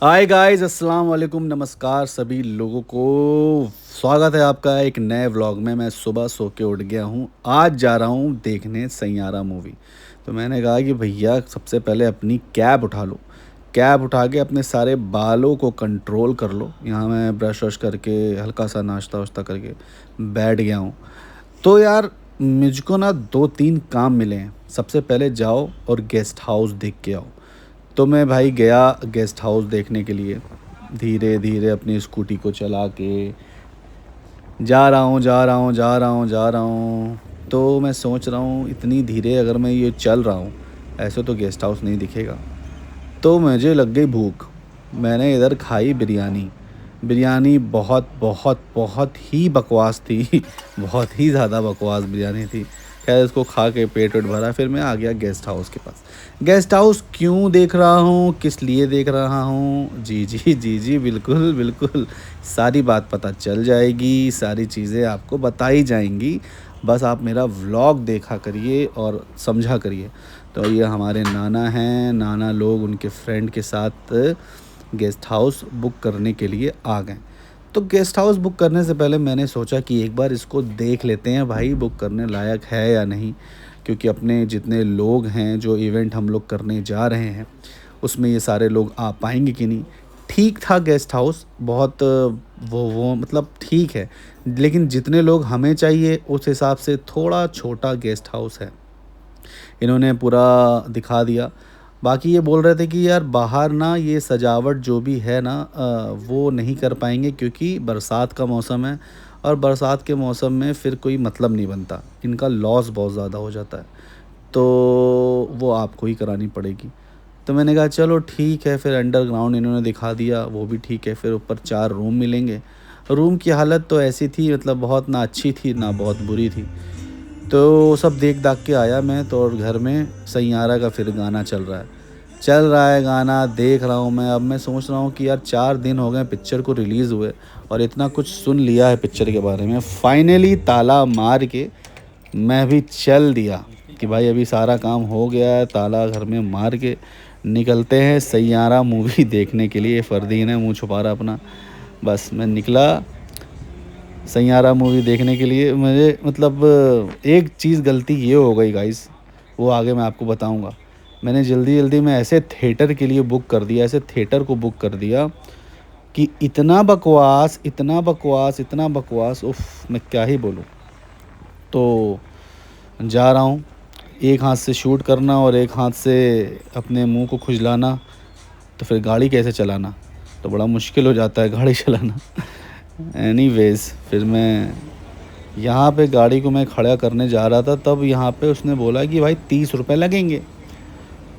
Hi guys, अस्सलाम वालेकुम, नमस्कार सभी लोगों को। स्वागत है आपका एक नए व्लॉग में। मैं सुबह सो के उठ गया हूँ। आज जा रहा हूँ देखने सैयारा मूवी। तो मैंने कहा कि भैया सबसे पहले अपनी कैब उठा लो। कैब उठा के अपने सारे बालों को कंट्रोल कर लो। यहाँ मैं ब्रश वश करके हल्का सा नाश्ता वाश्ता करके बैठ गया हूँ। तो यार, मुझको ना दो तीन काम मिले हैं। सबसे पहले जाओ और गेस्ट हाउस देख के आओ। तो मैं भाई गया गेस्ट हाउस देखने के लिए। धीरे धीरे अपनी स्कूटी को चला के जा रहा हूँ, जा रहा हूँ, जा रहा हूँ, जा रहा हूँ। तो मैं सोच रहा हूँ इतनी धीरे अगर मैं ये चल रहा हूँ, ऐसे तो गेस्ट हाउस नहीं दिखेगा। तो मुझे लग गई भूख। मैंने इधर खाई बिरयानी। बिरयानी बहुत बहुत बहुत ही बकवास थी बहुत ही ज़्यादा बकवास बिरयानी थी। खैर, इसको खा के पेट वेट भरा, फिर मैं आ गया गेस्ट हाउस के पास। गेस्ट हाउस क्यों देख रहा हूँ, किस लिए देख रहा हूँ, जी जी जी जी, बिल्कुल बिल्कुल, सारी बात पता चल जाएगी। सारी चीज़ें आपको बताई जाएंगी। बस आप मेरा व्लॉग देखा करिए और समझा करिए। तो ये हमारे नाना हैं। नाना लोग उनके फ्रेंड के साथ गेस्ट हाउस बुक करने के लिए आ गए। तो गेस्ट हाउस बुक करने से पहले मैंने सोचा कि एक बार इसको देख लेते हैं भाई, बुक करने लायक है या नहीं। क्योंकि अपने जितने लोग हैं, जो इवेंट हम लोग करने जा रहे हैं, उसमें ये सारे लोग आ पाएंगे कि नहीं। ठीक था गेस्ट हाउस, बहुत वो मतलब ठीक है। लेकिन जितने लोग हमें चाहिए उस हिसाब से थोड़ा छोटा गेस्ट हाउस है। इन्होंने पूरा दिखा दिया। बाकी ये बोल रहे थे कि यार बाहर ना ये सजावट जो भी है ना, वो नहीं कर पाएंगे क्योंकि बरसात का मौसम है। और बरसात के मौसम में फिर कोई मतलब नहीं बनता, इनका लॉस बहुत ज़्यादा हो जाता है। तो वो आपको ही करानी पड़ेगी। तो मैंने कहा चलो ठीक है। फिर अंडरग्राउंड इन्होंने दिखा दिया, वो भी ठीक है। फिर ऊपर 4 रूम मिलेंगे। रूम की हालत तो ऐसी थी, मतलब बहुत ना अच्छी थी ना बहुत बुरी थी। तो सब देख दाख के आया मैं तो, और घर में सैयारा का फिर गाना चल रहा है गाना देख रहा हूँ मैं। अब मैं सोच रहा हूँ कि यार 4 दिन हो गए पिक्चर को रिलीज़ हुए और इतना कुछ सुन लिया है पिक्चर के बारे में। फाइनली ताला मार के मैं भी चल दिया कि भाई अभी सारा काम हो गया है, ताला घर में मार के निकलते हैं सैयारा मूवी देखने के लिए। फ़रदीन है, मुंह छुपा रहा अपना। बस मैं निकला सैयारा मूवी देखने के लिए। मुझे मतलब एक चीज़ गलती ये हो गई गाइस, वो आगे मैं आपको बताऊंगा। मैंने जल्दी जल्दी में ऐसे थिएटर के लिए बुक कर दिया, ऐसे थिएटर को बुक कर दिया कि इतना बकवास, इतना बकवास, इतना बकवास, उफ, मैं क्या ही बोलूँ। तो जा रहा हूँ, एक हाथ से शूट करना और एक हाथ से अपने मुंह को खुजलाना, तो फिर गाड़ी कैसे चलाना, तो बड़ा मुश्किल हो जाता है गाड़ी चलाना। एनीवेज़, फिर मैं यहाँ पे गाड़ी को मैं खड़ा करने जा रहा था, तब यहाँ पे उसने बोला कि भाई 30 रुपये लगेंगे।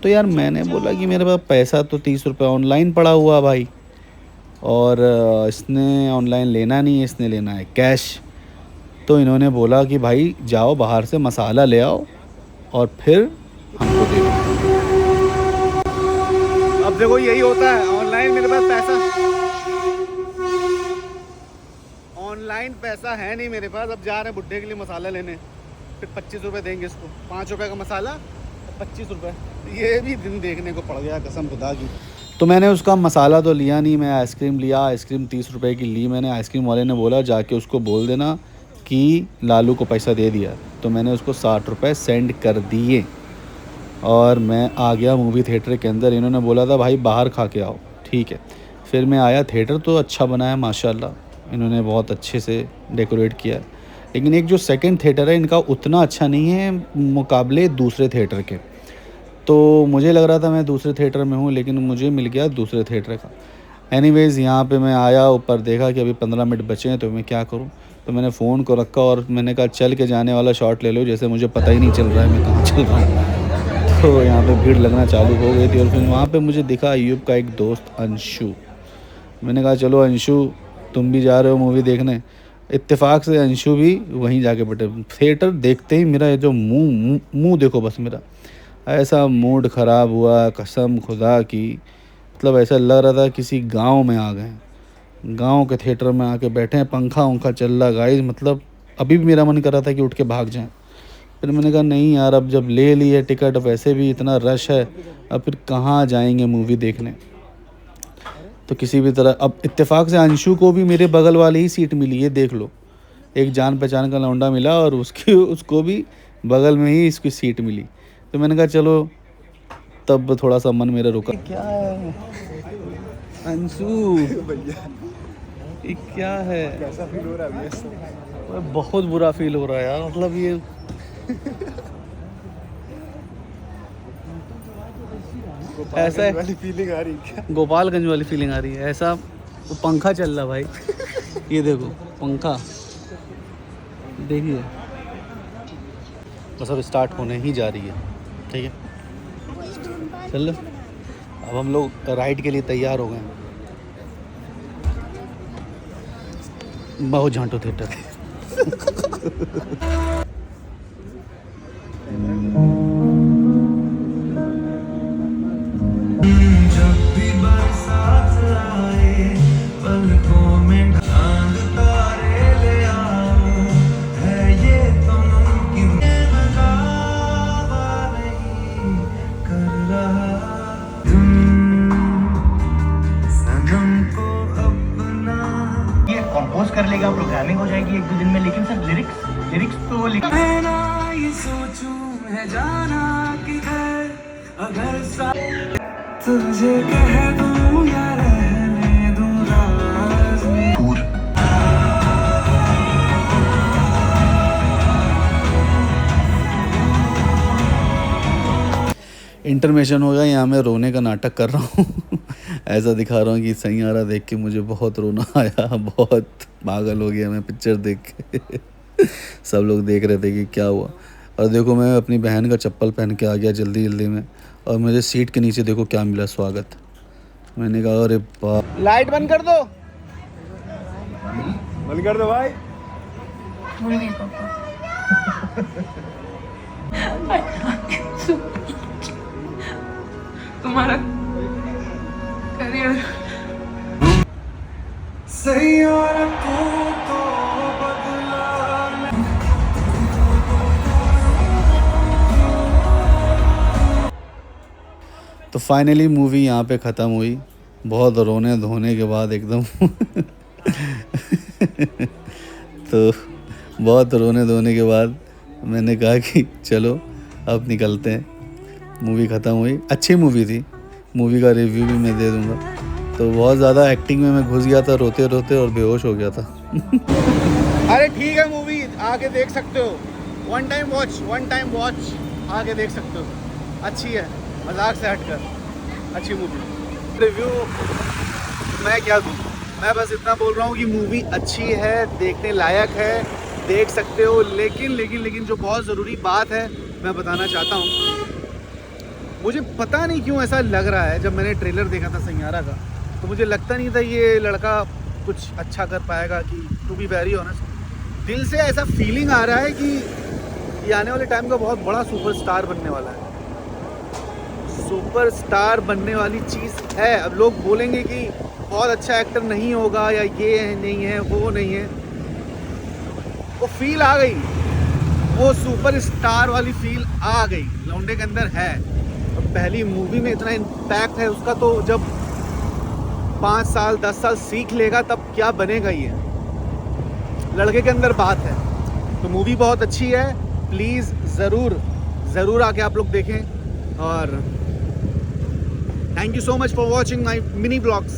तो यार मैंने बोला कि मेरे पास पैसा तो 30 रुपये ऑनलाइन पड़ा हुआ भाई, और इसने ऑनलाइन लेना नहीं है, इसने लेना है कैश। तो इन्होंने बोला कि भाई जाओ बाहर से मसाला ले आओ और फिर हमको दे दो। अब देखो यही होता है ऑनलाइन, मेरे पास पैसा, ऑनलाइन पैसा है नहीं मेरे पास। अब जा रहे हैं बुड्ढे के लिए मसाला लेने, फिर 25 रुपये देंगे इसको। 5 रुपये का मसाला, 25 रुपये। ये भी दिन देखने को पड़ गया कसम खुदा की। तो मैंने उसका मसाला तो लिया नहीं, मैं आइसक्रीम लिया। आइसक्रीम 30 रुपये की ली मैंने। आइसक्रीम वाले ने बोला जाके उसको बोल देना कि लालू को पैसा दे दिया। तो मैंने उसको 60 रुपये सेंड कर दिए और मैं आ गया मूवी थिएटर के अंदर। इन्होंने बोला था भाई बाहर खा के आओ, ठीक है। फिर मैं आया, थिएटर तो अच्छा बना है माशाल्लाह, इन्होंने बहुत अच्छे से डेकोरेट किया है। लेकिन एक जो सेकंड थिएटर है इनका उतना अच्छा नहीं है मुकाबले दूसरे थिएटर के। तो मुझे लग रहा था मैं दूसरे थिएटर में हूँ, लेकिन मुझे मिल गया दूसरे थिएटर का। एनीवेज़, यहाँ पे मैं आया, ऊपर देखा कि अभी 15 मिनट बचे हैं, तो मैं क्या करूँ। तो मैंने फ़ोन को रखा और मैंने कहा चल के जाने वाला शॉट ले लो, जैसे मुझे पता ही नहीं चल रहा है मैं कहाँ चल रहा हूँ। तो यहाँ पे भीड़ लगना चालू हो गई थी और फिर वहाँ पे मुझे दिखा अयूब का एक दोस्त अंशु। मैंने कहा चलो अंशु, तुम भी जा रहे हो मूवी देखने। इत्तेफाक से अंशु भी वहीं जाके बैठे। थिएटर देखते ही मेरा ये जो मुंह मुंह मुंह देखो, बस मेरा ऐसा मूड ख़राब हुआ कसम खुदा की। मतलब ऐसा लग रहा था किसी गांव में आ गए, गांव के थिएटर में आके बैठे हैं, पंखा उंखा चल रहा गाइस। मतलब अभी भी मेरा मन कर रहा था कि उठ के भाग जाएं। फिर मैंने कहा नहीं यार, अब जब ले ली है टिकट, वैसे भी इतना रश है, अब फिर कहाँ जाएंगे मूवी देखने। तो किसी भी तरह अब इत्तेफाक से अंशु को भी मेरे बगल वाली ही सीट मिली है, देख लो। एक जान पहचान का लौंडा मिला और उसको भी बगल में ही इसकी सीट मिली। तो मैंने कहा चलो, तब थोड़ा सा मन मेरा रुका। क्या है अंशु भैया, ये क्या है? कैसा फील हो रहा है? बहुत बुरा फील हो रहा है यार, मतलब ये ऐसा है वाली फीलिंग आ रही है क्या? गोपालगंज वाली फीलिंग आ रही है ऐसा। वो पंखा चल रहा भाई, ये देखो पंखा, देखिए बस अब स्टार्ट होने ही जा रही है। ठीक है, चल अब हम लोग राइड के लिए तैयार हो गए। बहुत झांटो थिएटर कंपोज कर लेगा, प्रोग्रामिंग हो जाएगी 1-2 दिन में, लेकिन सर लिरिक्स तो ये सोचूं है जाना किधर, अगर तुझे कह दूं या रहने दूं राज में। इंटरमिशन हो गया, यहाँ मैं रोने का नाटक कर रहा हूँ ऐसा दिखा रहा हूँ कि सैयारा देख के मुझे बहुत रोना आया, बहुत पागल हो गया मैं पिक्चर देख के सब लोग देख रहे थे कि क्या हुआ। और देखो मैं अपनी बहन का चप्पल पहन के आ गया जल्दी जल्दी में, और मुझे सीट के नीचे देखो क्या मिला, स्वागत। मैंने कहा अरे बाप। लाइट बंद कर दो, बंद कर दो भाई। तुम्हारा करियर सही और तो बदला। तो फाइनली मूवी यहाँ पे ख़त्म हुई, बहुत रोने धोने के बाद एकदम तो बहुत रोने धोने के बाद मैंने कहा कि चलो अब निकलते हैं। मूवी ख़त्म हुई, अच्छी मूवी थी, मूवी का रिव्यू भी मैं दे दूँगा। तो बहुत ज़्यादा एक्टिंग में मैं घुस गया था रोते रोते और बेहोश हो गया था अरे ठीक है, मूवी आके देख सकते हो, वन टाइम वॉच आके देख सकते हो, अच्छी है, मजाक से हटकर अच्छी मूवी। रिव्यू मैं क्या दूँ, मैं बस इतना बोल रहा हूँ कि मूवी अच्छी है, देखने लायक है, देख सकते हो। लेकिन जो बहुत ज़रूरी बात है मैं बताना चाहता हूँ, मुझे पता नहीं क्यों ऐसा लग रहा है, जब मैंने ट्रेलर देखा था सैयारा का तो मुझे लगता नहीं था ये लड़का कुछ अच्छा कर पाएगा। कि टू बी वेरी ऑनेस्ट, दिल से ऐसा फीलिंग आ रहा है कि ये आने वाले टाइम का बहुत बड़ा सुपरस्टार बनने वाला है, सुपरस्टार बनने वाली चीज़ है। अब लोग बोलेंगे कि बहुत अच्छा एक्टर नहीं होगा, या ये है नहीं है, वो नहीं है, वो फील आ गई, वो सुपरस्टार वाली फील आ गई, लौंडे के अंदर है। अब पहली मूवी में इतना इम्पैक्ट है उसका, तो जब 5 साल 10 साल सीख लेगा तब क्या बनेगा ये, लड़के के अंदर बात है। तो मूवी बहुत अच्छी है, प्लीज़ ज़रूर आके आप लोग देखें। और thank you so much for watching my mini blogs.